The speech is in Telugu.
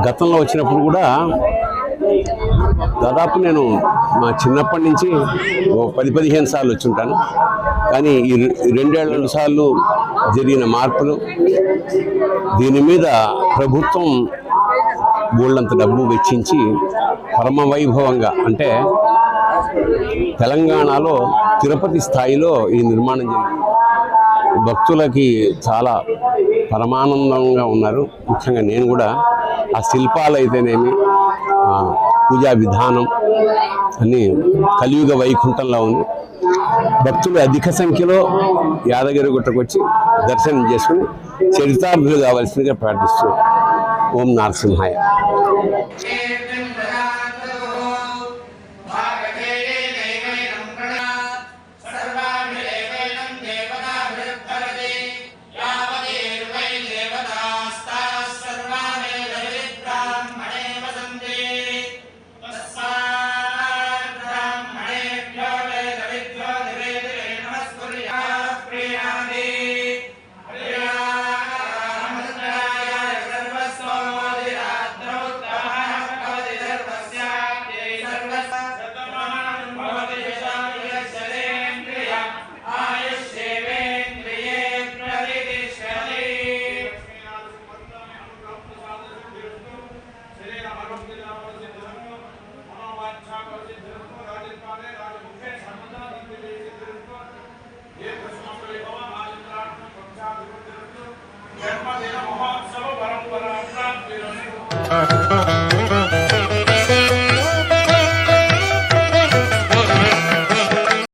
గతంలో వచ్చినప్పుడు కూడా దాదాపు నేను మా చిన్నప్పటి నుంచి 10-15 సార్లు వచ్చి ఉంటాను. కానీ ఈ 2 సార్లు జరిగిన మార్పులు, దీని మీద ప్రభుత్వం బోల్డంత డబ్బు వెచ్చించి పరమ వైభవంగా, అంటే తెలంగాణలో తిరుపతి స్థాయిలో ఈ నిర్మాణం జరిగింది. భక్తులకి చాలా పరమానందంగా ఉన్నారు. ముఖ్యంగా నేను కూడా ఆ శిల్పాలు అయితేనేమి, పూజా విధానం అన్నీ కలియుగ వైకుంఠంలో ఉంది. భక్తులు అధిక సంఖ్యలో యాదగిరిగుట్టకు వచ్చి దర్శనం చేసుకుని చరితార్థులు కావాల్సిందిగా ప్రార్థిస్తూ ఓం నరసింహాయ.